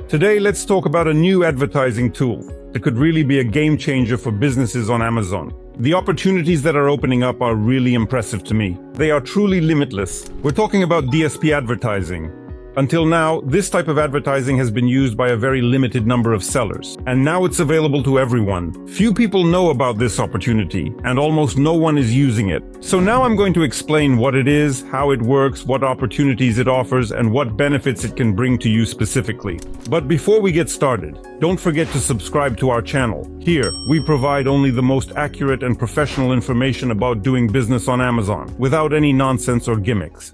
Today, let's talk about a new advertising tool that could really be a game changer for businesses on Amazon. The opportunities that are opening up are really impressive to me. They are truly limitless. We're talking about DSP advertising. Until now, this type of advertising has been used by a very limited number of sellers, and now it's available to everyone. Few people know about this opportunity, and almost no one is using it. So now I'm going to explain what it is, how it works, what opportunities it offers, and what benefits it can bring to you specifically. But before we get started, don't forget to subscribe to our channel. Here, we provide only the most accurate and professional information about doing business on Amazon, without any nonsense or gimmicks.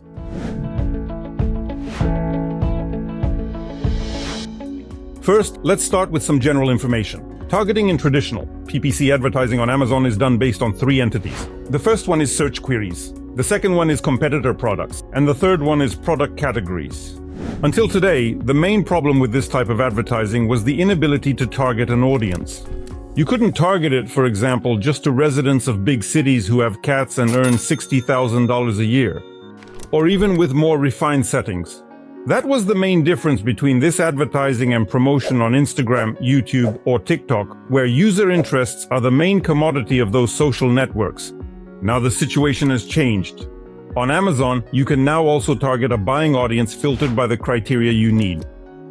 First, let's start with some general information. Targeting in traditional PPC advertising on Amazon is done based on three entities. The first one is search queries. The second one is competitor products. And the third one is product categories. Until today, the main problem with this type of advertising was the inability to target an audience. You couldn't target it, for example, just to residents of big cities who have cats and earn $60,000 a year. Or even with more refined settings. That was the main difference between this advertising and promotion on Instagram, YouTube, or TikTok, where user interests are the main commodity of those social networks. Now the situation has changed. On Amazon, you can now also target a buying audience filtered by the criteria you need.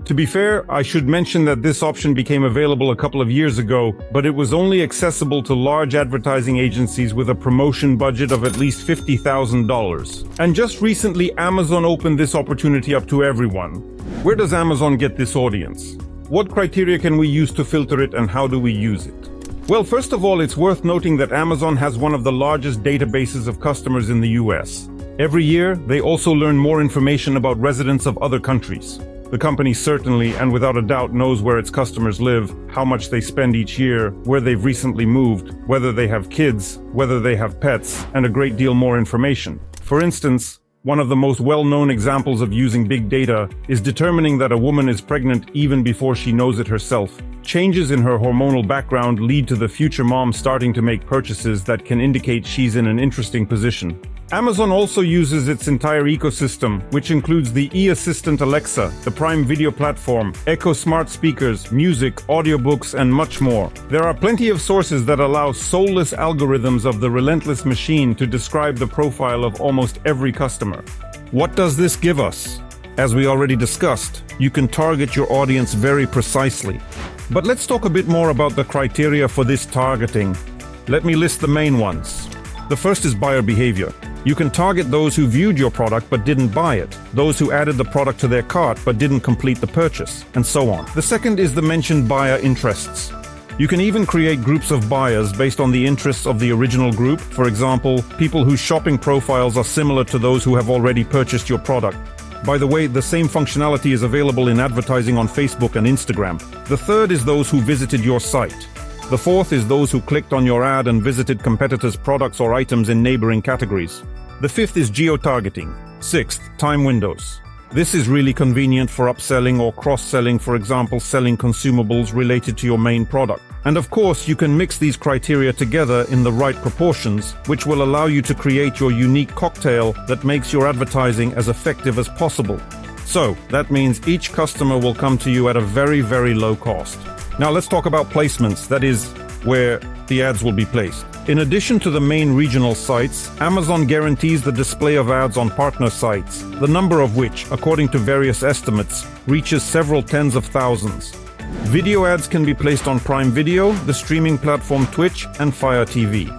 To be fair, I should mention that this option became available a couple of years ago, but it was only accessible to large advertising agencies with a promotion budget of at least $50,000. And just recently, Amazon opened this opportunity up to everyone. Where does Amazon get this audience? What criteria can we use to filter it, and how do we use it? Well, first of all, it's worth noting that Amazon has one of the largest databases of customers in the US. Every year, they also learn more information about residents of other countries. The company certainly and without a doubt knows where its customers live, how much they spend each year, where they've recently moved, whether they have kids, whether they have pets, and a great deal more information. For instance, one of the most well-known examples of using big data is determining that a woman is pregnant even before she knows it herself. Changes in her hormonal background lead to the future mom starting to make purchases that can indicate she's in an interesting position. Amazon also uses its entire ecosystem, which includes the e-assistant Alexa, the Prime Video platform, Echo smart speakers, music, audiobooks, and much more. There are plenty of sources that allow soulless algorithms of the relentless machine to describe the profile of almost every customer. What does this give us? As we already discussed, you can target your audience very precisely. But let's talk a bit more about the criteria for this targeting. Let me list the main ones. The first is buyer behavior. You can target those who viewed your product but didn't buy it, those who added the product to their cart but didn't complete the purchase, and so on. The second is the mentioned buyer interests. You can even create groups of buyers based on the interests of the original group. For example, people whose shopping profiles are similar to those who have already purchased your product. By the way, the same functionality is available in advertising on Facebook and Instagram. The third is those who visited your site. The fourth is those who clicked on your ad and visited competitors' products or items in neighboring categories. The fifth is geo-targeting. Sixth, time windows. This is really convenient for upselling or cross-selling, for example, selling consumables related to your main product. And of course, you can mix these criteria together in the right proportions, which will allow you to create your unique cocktail that makes your advertising as effective as possible. So, that means each customer will come to you at a very, very low cost. Now let's talk about placements, that is, where the ads will be placed. In addition to the main regional sites, Amazon guarantees the display of ads on partner sites, the number of which, according to various estimates, reaches several tens of thousands. Video ads can be placed on Prime Video, the streaming platform Twitch, and Fire TV.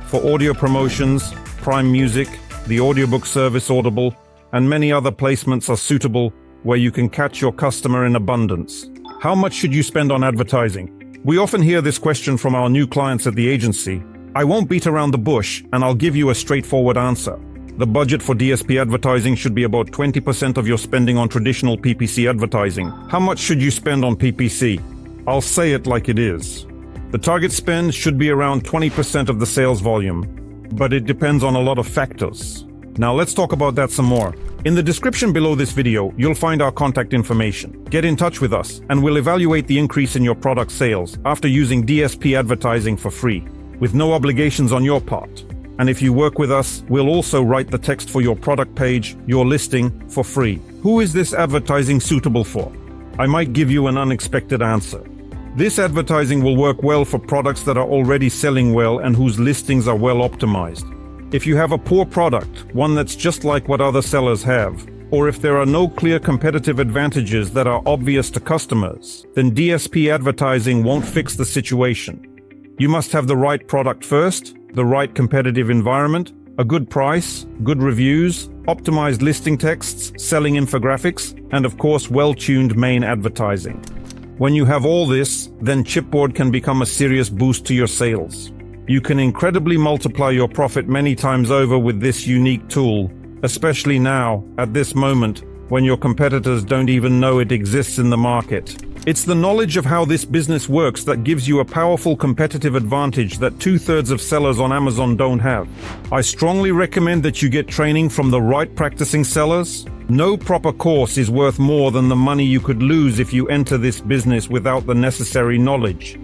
For audio promotions, Prime Music, the audiobook service Audible, and many other placements are suitable where you can catch your customer in abundance. How much should you spend on advertising? We often hear this question from our new clients at the agency. I won't beat around the bush, and I'll give you a straightforward answer. The budget for DSP advertising should be about 20% of your spending on traditional PPC advertising. How much should you spend on PPC? I'll say it like it is. The target spend should be around 20% of the sales volume, but it depends on a lot of factors. Now let's talk about that some more. In the description below this video, you'll find our contact information. Get in touch with us, and we'll evaluate the increase in your product sales after using DSP advertising for free, with no obligations on your part. And if you work with us, we'll also write the text for your product page, your listing, for free. Who is this advertising suitable for? I might give you an unexpected answer. This advertising will work well for products that are already selling well and whose listings are well optimized. If you have a poor product, one that's just like what other sellers have, or if there are no clear competitive advantages that are obvious to customers, then DSP advertising won't fix the situation. You must have the right product first, the right competitive environment, a good price, good reviews, optimized listing texts, selling infographics, and of course well-tuned main advertising. When you have all this, then Chipboard can become a serious boost to your sales. You can incredibly multiply your profit many times over with this unique tool, especially now, at this moment, when your competitors don't even know it exists in the market. It's the knowledge of how this business works that gives you a powerful competitive advantage that 2/3 of sellers on Amazon don't have. I strongly recommend that you get training from the right practicing sellers. No proper course is worth more than the money you could lose if you enter this business without the necessary knowledge.